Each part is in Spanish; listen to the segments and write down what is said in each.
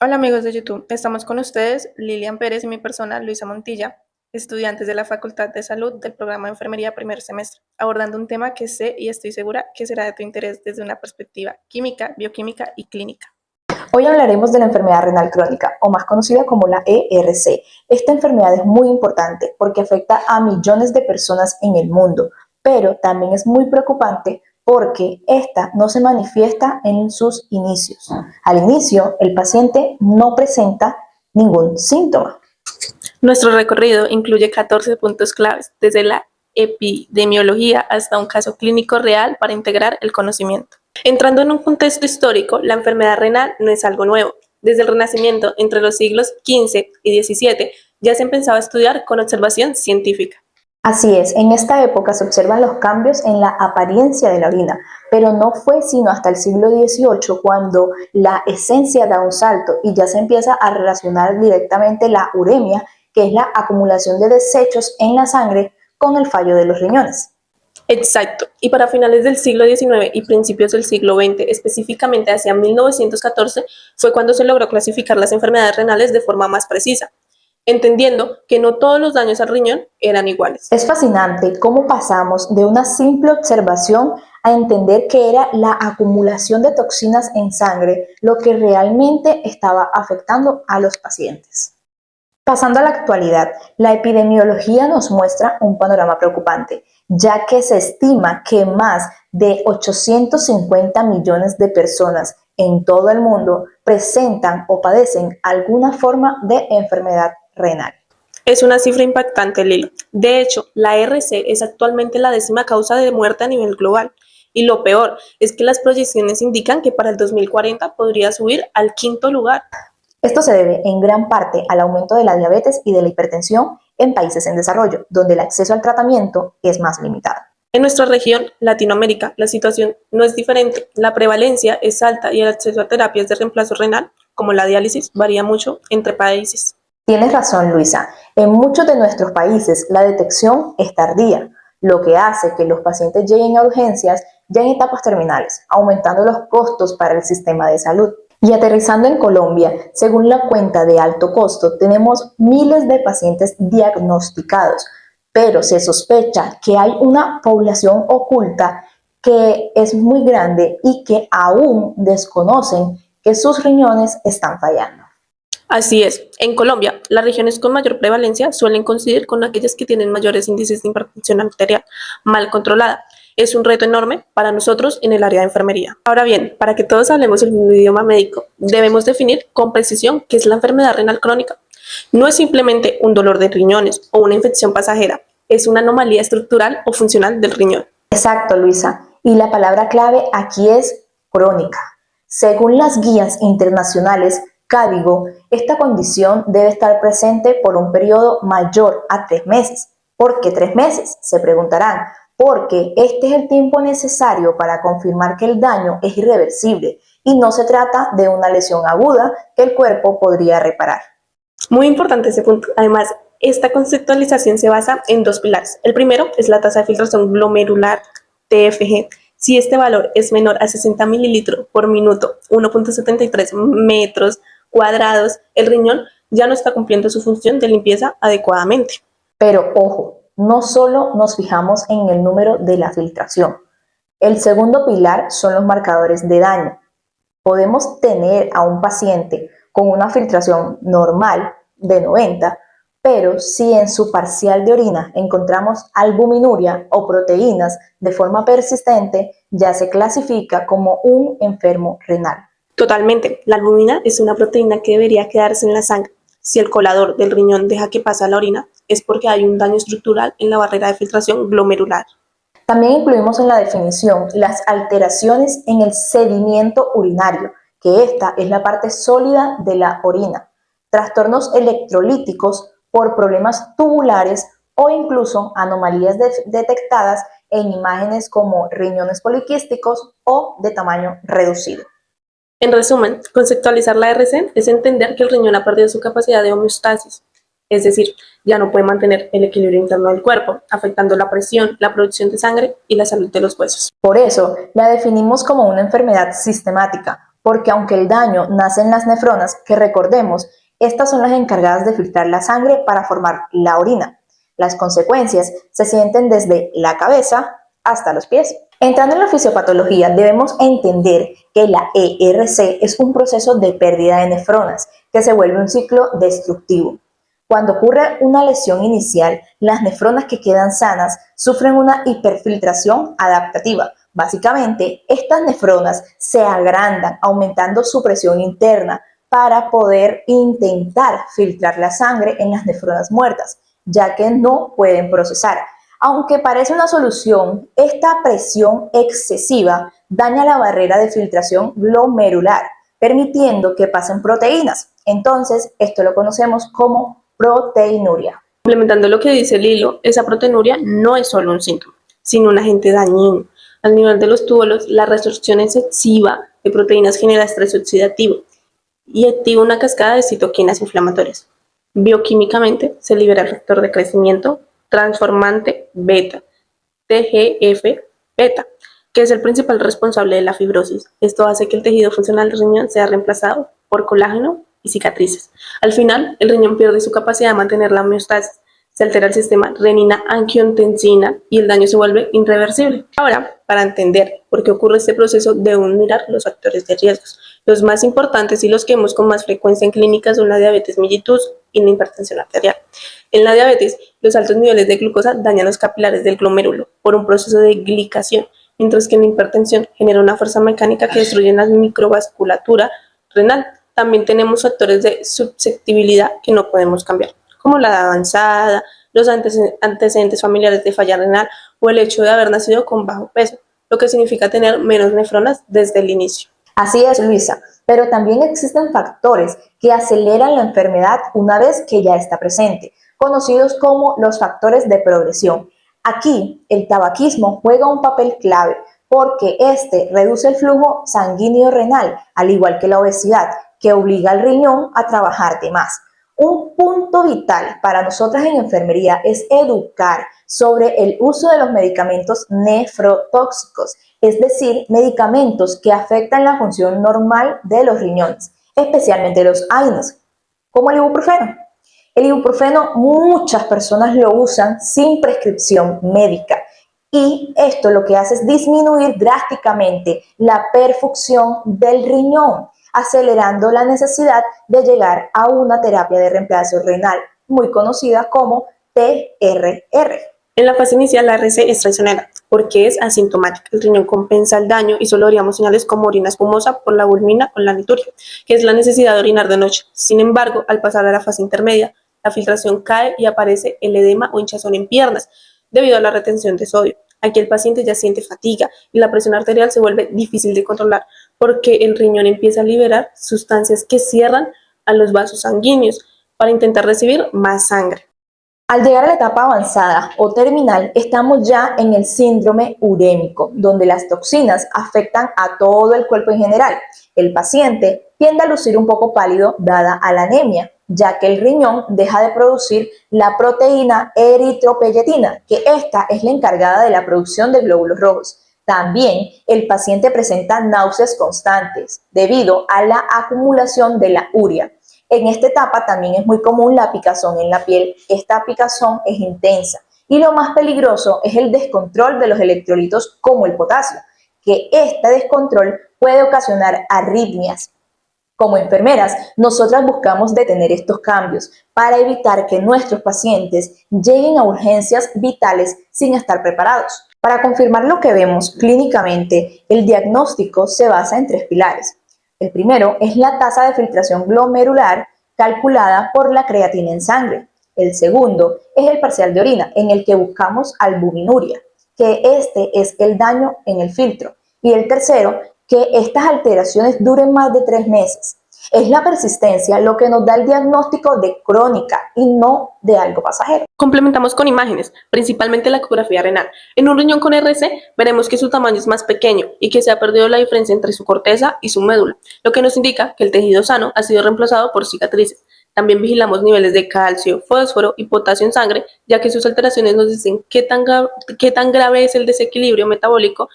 Hola amigos de YouTube, estamos con ustedes Lilian Pérez y mi persona Luisa Montilla, estudiantes de la Facultad de Salud del programa de Enfermería primer semestre, abordando un tema que sé y estoy segura que será de tu interés desde una perspectiva química, bioquímica y clínica. Hoy hablaremos de la enfermedad renal crónica, o más conocida como la ERC. Esta enfermedad es muy importante porque afecta a millones de personas en el mundo, pero también es muy preocupante porque esta no se manifiesta en sus inicios. Al inicio, el paciente no presenta ningún síntoma. Nuestro recorrido incluye 14 puntos claves, desde la epidemiología hasta un caso clínico real para integrar el conocimiento. Entrando en un contexto histórico, la enfermedad renal no es algo nuevo. Desde el Renacimiento, entre los siglos XV y XVII, ya se empezaba a estudiar con observación científica. Así es, en esta época se observan los cambios en la apariencia de la orina, pero no fue sino hasta el siglo XVIII cuando la esencia da un salto y ya se empieza a relacionar directamente la uremia, que es la acumulación de desechos en la sangre, con el fallo de los riñones. Exacto, y para finales del siglo XIX y principios del siglo XX, específicamente hacia 1914, fue cuando se logró clasificar las enfermedades renales de forma más precisa, entendiendo que no todos los daños al riñón eran iguales. Es fascinante cómo pasamos de una simple observación a entender que era la acumulación de toxinas en sangre lo que realmente estaba afectando a los pacientes. Pasando a la actualidad, la epidemiología nos muestra un panorama preocupante, ya que se estima que más de 850 millones de personas en todo el mundo presentan o padecen alguna forma de enfermedad renal. Es una cifra impactante, Lilo. De hecho, la RC es actualmente la 10ª causa de muerte a nivel global. Y lo peor es que las proyecciones indican que para el 2040 podría subir al 5.º lugar. Esto se debe en gran parte al aumento de la diabetes y de la hipertensión en países en desarrollo, donde el acceso al tratamiento es más limitado. En nuestra región, Latinoamérica, la situación no es diferente. La prevalencia es alta y el acceso a terapias de reemplazo renal, como la diálisis, varía mucho entre países. Tienes razón, Luisa. En muchos de nuestros países la detección es tardía, lo que hace que los pacientes lleguen a urgencias ya en etapas terminales, aumentando los costos para el sistema de salud. Y aterrizando en Colombia, según la cuenta de alto costo, tenemos miles de pacientes diagnosticados, pero se sospecha que hay una población oculta que es muy grande y que aún desconocen que sus riñones están fallando. Así es, en Colombia, las regiones con mayor prevalencia suelen coincidir con aquellas que tienen mayores índices de hipertensión arterial mal controlada. Es un reto enorme para nosotros en el área de enfermería. Ahora bien, para que todos hablemos el mismo idioma médico, debemos definir con precisión qué es la enfermedad renal crónica. No es simplemente un dolor de riñones o una infección pasajera, es una anomalía estructural o funcional del riñón. Exacto, Luisa. Y la palabra clave aquí es crónica. Según las guías internacionales CADIGO, esta condición debe estar presente por un periodo mayor a 3 meses. ¿Por qué 3 meses? Se preguntarán. Porque este es el tiempo necesario para confirmar que el daño es irreversible y no se trata de una lesión aguda que el cuerpo podría reparar. Muy importante ese punto. Además, esta conceptualización se basa en dos pilares. El primero es la tasa de filtración glomerular, TFG. Si este valor es menor a 60 mililitros por minuto, 1.73 metros cuadrados, el riñón ya no está cumpliendo su función de limpieza adecuadamente. Pero ojo, no solo nos fijamos en el número de la filtración. El segundo pilar son los marcadores de daño. Podemos tener a un paciente con una filtración normal de 90, pero si en su parcial de orina encontramos albuminuria o proteínas de forma persistente, ya se clasifica como un enfermo renal. Totalmente. La albúmina es una proteína que debería quedarse en la sangre. Si el colador del riñón deja que pase a la orina, es porque hay un daño estructural en la barrera de filtración glomerular. También incluimos en la definición las alteraciones en el sedimento urinario, que esta es la parte sólida de la orina, trastornos electrolíticos por problemas tubulares o incluso anomalías detectadas en imágenes como riñones poliquísticos o de tamaño reducido. En resumen, conceptualizar la RC es entender que el riñón ha perdido su capacidad de homeostasis, es decir, ya no puede mantener el equilibrio interno del cuerpo, afectando la presión, la producción de sangre y la salud de los huesos. Por eso, la definimos como una enfermedad sistemática, porque aunque el daño nace en las nefronas, que recordemos, estas son las encargadas de filtrar la sangre para formar la orina. Las consecuencias se sienten desde la cabeza hasta los pies. Entrando en la fisiopatología, debemos entender que la ERC es un proceso de pérdida de nefronas que se vuelve un ciclo destructivo. Cuando ocurre una lesión inicial, las nefronas que quedan sanas sufren una hiperfiltración adaptativa. Básicamente, estas nefronas se agrandan, aumentando su presión interna para poder intentar filtrar la sangre en las nefronas muertas, ya que no pueden procesar. Aunque parece una solución, esta presión excesiva daña la barrera de filtración glomerular, permitiendo que pasen proteínas. Entonces, esto lo conocemos como proteinuria. Complementando lo que dice Lilo, esa proteinuria no es solo un síntoma, sino un agente dañino. Al nivel de los túbulos, la resorción excesiva de proteínas genera estrés oxidativo y activa una cascada de citoquinas inflamatorias. Bioquímicamente se libera el factor de crecimiento transformante beta, TGF-beta, que es el principal responsable de la fibrosis. Esto hace que el tejido funcional del riñón sea reemplazado por colágeno y cicatrices. Al final, el riñón pierde su capacidad de mantener la homeostasis, se altera el sistema renina-angiotensina y el daño se vuelve irreversible. Ahora, para entender por qué ocurre este proceso, debemos mirar los factores de riesgos. Los más importantes y los que vemos con más frecuencia en clínicas son la diabetes mellitus y la hipertensión arterial. En la diabetes, los altos niveles de glucosa dañan los capilares del glomérulo por un proceso de glicación, mientras que en la hipertensión genera una fuerza mecánica que destruye la microvasculatura renal. También tenemos factores de susceptibilidad que no podemos cambiar, como la edad avanzada, los antecedentes familiares de falla renal o el hecho de haber nacido con bajo peso, lo que significa tener menos nefronas desde el inicio. Así es, Luisa, pero también existen factores que aceleran la enfermedad una vez que ya está presente, conocidos como los factores de progresión. Aquí, el tabaquismo juega un papel clave porque este reduce el flujo sanguíneo renal, al igual que la obesidad, que obliga al riñón a trabajar de más. Un punto vital para nosotras en enfermería es educar sobre el uso de los medicamentos nefrotóxicos, es decir, medicamentos que afectan la función normal de los riñones, especialmente los AINES, como el ibuprofeno. El ibuprofeno muchas personas lo usan sin prescripción médica y esto lo que hace es disminuir drásticamente la perfusión del riñón, acelerando la necesidad de llegar a una terapia de reemplazo renal, muy conocida como TRR. En la fase inicial, la RC es traicionera porque es asintomática. El riñón compensa el daño y solo haríamos señales como orina espumosa por la bulmina o la liturgia, que es la necesidad de orinar de noche. Sin embargo, al pasar a la fase intermedia, la filtración cae y aparece el edema o hinchazón en piernas debido a la retención de sodio. Aquí el paciente ya siente fatiga y la presión arterial se vuelve difícil de controlar porque el riñón empieza a liberar sustancias que cierran a los vasos sanguíneos para intentar recibir más sangre. Al llegar a la etapa avanzada o terminal, estamos ya en el síndrome urémico, donde las toxinas afectan a todo el cuerpo en general. El paciente tiende a lucir un poco pálido dada a la anemia, ya que el riñón deja de producir la proteína eritropoyetina, que esta es la encargada de la producción de glóbulos rojos. También el paciente presenta náuseas constantes debido a la acumulación de la urea. En esta etapa también es muy común la picazón en la piel. Esta picazón es intensa y lo más peligroso es el descontrol de los electrolitos como el potasio, que este descontrol puede ocasionar arritmias. Como enfermeras, nosotras buscamos detener estos cambios para evitar que nuestros pacientes lleguen a urgencias vitales sin estar preparados. Para confirmar lo que vemos clínicamente, el diagnóstico se basa en 3 pilares. El primero es la tasa de filtración glomerular calculada por la creatina en sangre. El segundo es el parcial de orina, en el que buscamos albuminuria, que este es el daño en el filtro. Y el tercero, que estas alteraciones duren más de 3 meses. Es la persistencia lo que nos da el diagnóstico de crónica y no de algo pasajero. Complementamos con imágenes, principalmente la ecografía renal. En un riñón con RC veremos que su tamaño es más pequeño y que se ha perdido la diferencia entre su corteza y su médula, lo que nos indica que el tejido sano ha sido reemplazado por cicatrices. También vigilamos niveles de calcio, fósforo y potasio en sangre, ya que sus alteraciones nos dicen qué tan grave es el desequilibrio metabólico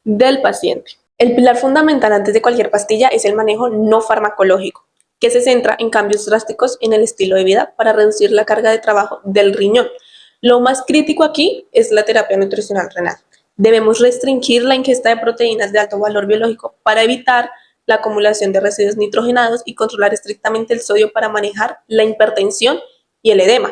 del paciente. El pilar fundamental antes de cualquier pastilla es el manejo no farmacológico, que se centra en cambios drásticos en el estilo de vida para reducir la carga de trabajo del riñón. Lo más crítico aquí es la terapia nutricional renal. Debemos restringir la ingesta de proteínas de alto valor biológico para evitar la acumulación de residuos nitrogenados y controlar estrictamente el sodio para manejar la hipertensión y el edema.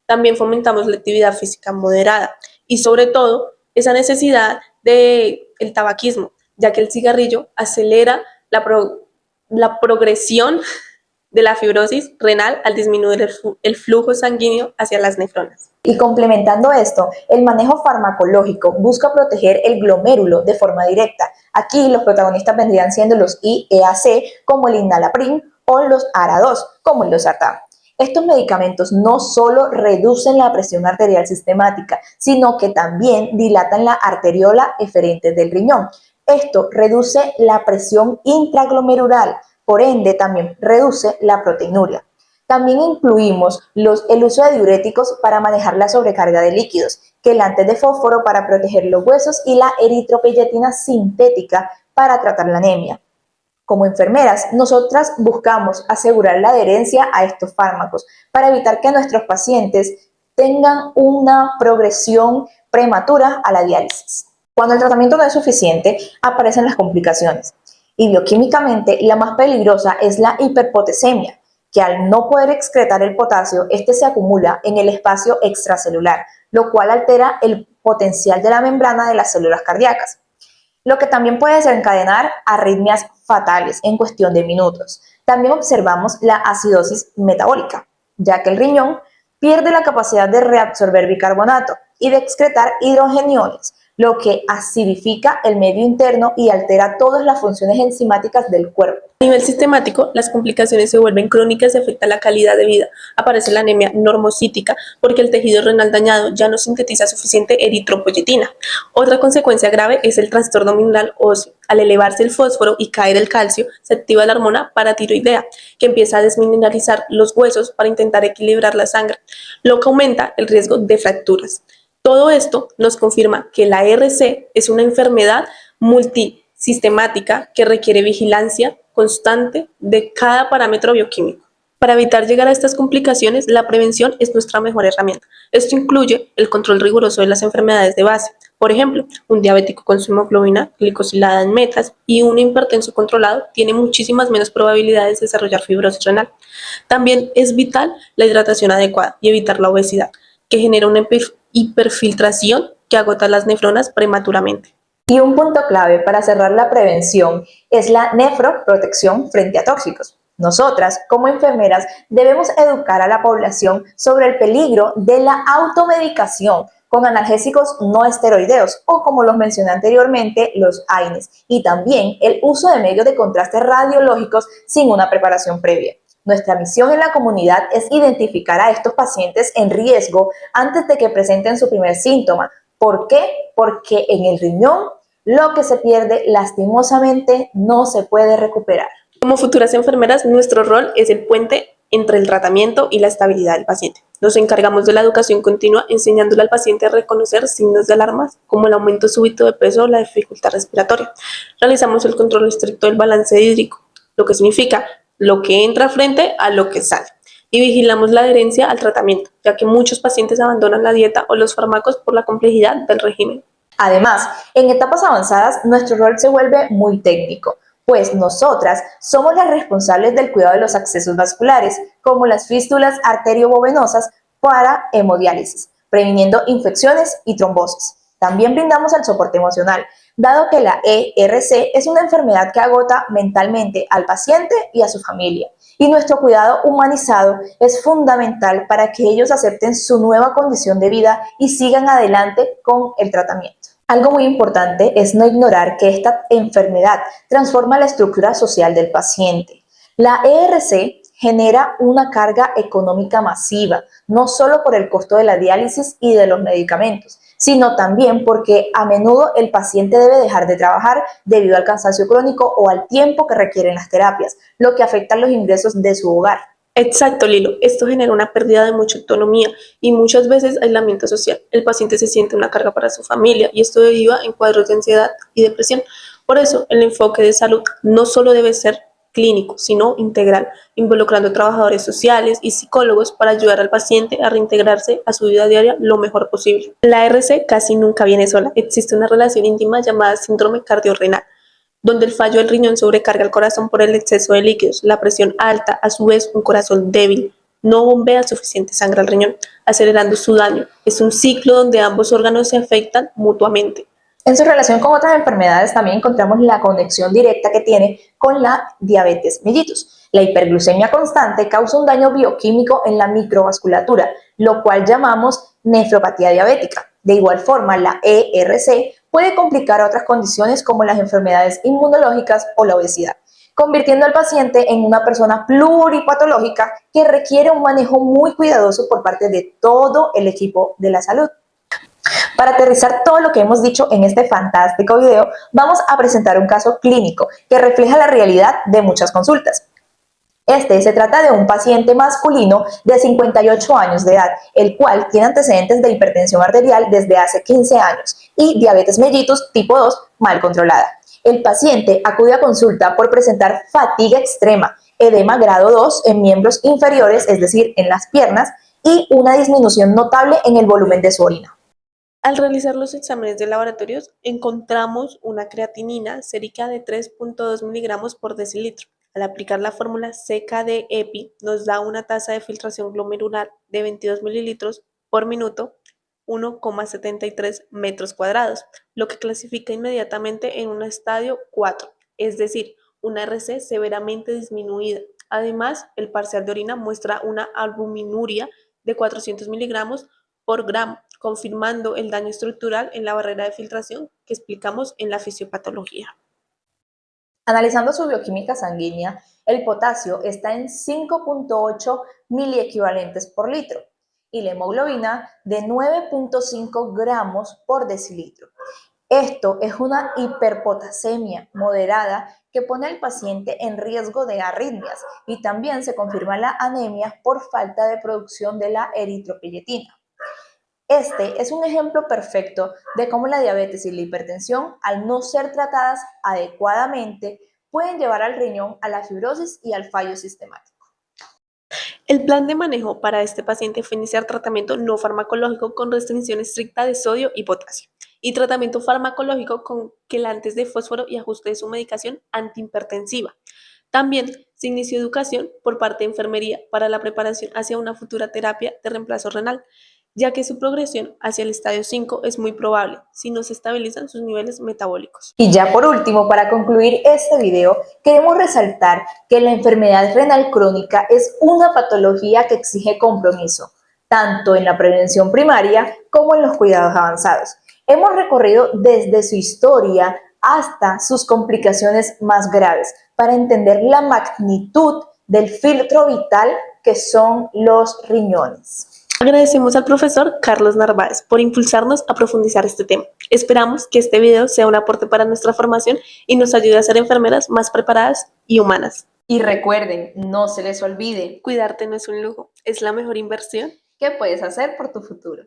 También fomentamos la actividad física moderada y sobre todo esa necesidad del tabaquismo, ya que el cigarrillo acelera la progresión de la fibrosis renal al disminuir el flujo sanguíneo hacia las nefronas. Y complementando esto, el manejo farmacológico busca proteger el glomérulo de forma directa. Aquí los protagonistas vendrían siendo los IEAC, como el Inalaprin, o los ARA2, como el losartán. Estos medicamentos no solo reducen la presión arterial sistemática, sino que también dilatan la arteriola eferente del riñón. Esto reduce la presión intraglomerular, por ende también reduce la proteinuria. También incluimos el uso de diuréticos para manejar la sobrecarga de líquidos, quelantes de fósforo para proteger los huesos y la eritropoyetina sintética para tratar la anemia. Como enfermeras, nosotras buscamos asegurar la adherencia a estos fármacos para evitar que nuestros pacientes tengan una progresión prematura a la diálisis. Cuando el tratamiento no es suficiente, aparecen las complicaciones. Y bioquímicamente, la más peligrosa es la hiperpotesemia, que al no poder excretar el potasio, este se acumula en el espacio extracelular, lo cual altera el potencial de la membrana de las células cardíacas, lo que también puede desencadenar arritmias fatales en cuestión de minutos. También observamos la acidosis metabólica, ya que el riñón pierde la capacidad de reabsorber bicarbonato y de excretar hidrogeniones, lo que acidifica el medio interno y altera todas las funciones enzimáticas del cuerpo. A nivel sistemático, las complicaciones se vuelven crónicas y afectan la calidad de vida. Aparece la anemia normocítica porque el tejido renal dañado ya no sintetiza suficiente eritropoyetina. Otra consecuencia grave es el trastorno mineral óseo. Al elevarse el fósforo y caer el calcio, se activa la hormona paratiroidea, que empieza a desmineralizar los huesos para intentar equilibrar la sangre, lo que aumenta el riesgo de fracturas. Todo esto nos confirma que la RC es una enfermedad multisistemática que requiere vigilancia constante de cada parámetro bioquímico. Para evitar llegar a estas complicaciones, la prevención es nuestra mejor herramienta. Esto incluye el control riguroso de las enfermedades de base. Por ejemplo, un diabético con su hemoglobina glicosilada en metas y un hipertenso controlado tiene muchísimas menos probabilidades de desarrollar fibrosis renal. También es vital la hidratación adecuada y evitar la obesidad, que genera una hiperfiltración que agota las nefronas prematuramente. Y un punto clave para cerrar la prevención es la nefroprotección frente a tóxicos. Nosotras, como enfermeras, debemos educar a la población sobre el peligro de la automedicación con analgésicos no esteroideos o, como los mencioné anteriormente, los AINES, y también el uso de medios de contraste radiológicos sin una preparación previa. Nuestra misión en la comunidad es identificar a estos pacientes en riesgo antes de que presenten su primer síntoma. ¿Por qué? Porque en el riñón lo que se pierde lastimosamente no se puede recuperar. Como futuras enfermeras, nuestro rol es el puente entre el tratamiento y la estabilidad del paciente. Nos encargamos de la educación continua, enseñándole al paciente a reconocer signos de alarma como el aumento súbito de peso o la dificultad respiratoria. Realizamos el control estricto del balance hídrico, lo que significa lo que entra frente a lo que sale. Y vigilamos la adherencia al tratamiento, ya que muchos pacientes abandonan la dieta o los fármacos por la complejidad del régimen. Además, en etapas avanzadas, nuestro rol se vuelve muy técnico, pues nosotras somos las responsables del cuidado de los accesos vasculares, como las fístulas arteriovenosas para hemodiálisis, previniendo infecciones y trombosis. También brindamos el soporte emocional, dado que la ERC es una enfermedad que agota mentalmente al paciente y a su familia. Y nuestro cuidado humanizado es fundamental para que ellos acepten su nueva condición de vida y sigan adelante con el tratamiento. Algo muy importante es no ignorar que esta enfermedad transforma la estructura social del paciente. La ERC genera una carga económica masiva, no solo por el costo de la diálisis y de los medicamentos, sino también porque a menudo el paciente debe dejar de trabajar debido al cansancio crónico o al tiempo que requieren las terapias, lo que afecta los ingresos de su hogar. Exacto, Lilo. Esto genera una pérdida de mucha autonomía y muchas veces aislamiento social. El paciente se siente una carga para su familia y esto deriva en cuadros de ansiedad y depresión. Por eso, el enfoque de salud no solo debe ser clínico, sino integral, involucrando trabajadores sociales y psicólogos para ayudar al paciente a reintegrarse a su vida diaria lo mejor posible. La RC casi nunca viene sola. Existe una relación íntima llamada síndrome cardiorrenal, donde el fallo del riñón sobrecarga el corazón por el exceso de líquidos. La presión alta, a su vez, un corazón débil, no bombea suficiente sangre al riñón, acelerando su daño. Es un ciclo donde ambos órganos se afectan mutuamente. En su relación con otras enfermedades también encontramos la conexión directa que tiene con la diabetes mellitus. La hiperglucemia constante causa un daño bioquímico en la microvasculatura, lo cual llamamos nefropatía diabética. De igual forma, la ERC puede complicar otras condiciones como las enfermedades inmunológicas o la obesidad, convirtiendo al paciente en una persona pluripatológica que requiere un manejo muy cuidadoso por parte de todo el equipo de la salud. Para aterrizar todo lo que hemos dicho en este fantástico video, vamos a presentar un caso clínico que refleja la realidad de muchas consultas. Se trata de un paciente masculino de 58 años de edad, el cual tiene antecedentes de hipertensión arterial desde hace 15 años y diabetes mellitus tipo 2 mal controlada. El paciente acude a consulta por presentar fatiga extrema, edema grado 2 en miembros inferiores, es decir, en las piernas, y una disminución notable en el volumen de su orina. Al realizar los exámenes de laboratorios, encontramos una creatinina sérica de 3.2 miligramos por decilitro. Al aplicar la fórmula CKD-EPI, nos da una tasa de filtración glomerular de 22 mililitros por minuto, 1,73 metros cuadrados, lo que clasifica inmediatamente en un estadio 4, es decir, una RC severamente disminuida. Además, el parcial de orina muestra una albuminuria de 400 miligramos por gramo, confirmando el daño estructural en la barrera de filtración que explicamos en la fisiopatología. Analizando su bioquímica sanguínea, el potasio está en 5.8 miliequivalentes por litro y la hemoglobina de 9.5 gramos por decilitro. Esto es una hiperpotasemia moderada que pone al paciente en riesgo de arritmias y también se confirma la anemia por falta de producción de la eritropoyetina. Este es un ejemplo perfecto de cómo la diabetes y la hipertensión, al no ser tratadas adecuadamente, pueden llevar al riñón a la fibrosis y al fallo sistemático. El plan de manejo para este paciente fue iniciar tratamiento no farmacológico con restricción estricta de sodio y potasio y tratamiento farmacológico con quelantes de fósforo y ajuste de su medicación antihipertensiva. También se inició educación por parte de enfermería para la preparación hacia una futura terapia de reemplazo renal, ya que su progresión hacia el estadio 5 es muy probable si no se estabilizan sus niveles metabólicos. Y ya por último, para concluir este video, queremos resaltar que la enfermedad renal crónica es una patología que exige compromiso, tanto en la prevención primaria como en los cuidados avanzados. Hemos recorrido desde su historia hasta sus complicaciones más graves para entender la magnitud del filtro vital que son los riñones. Agradecemos al profesor Carlos Narváez por impulsarnos a profundizar este tema. Esperamos que este video sea un aporte para nuestra formación y nos ayude a ser enfermeras más preparadas y humanas. Y recuerden, no se les olvide, Cuidarte no es un lujo, es la mejor inversión ¿qué puedes hacer por tu futuro?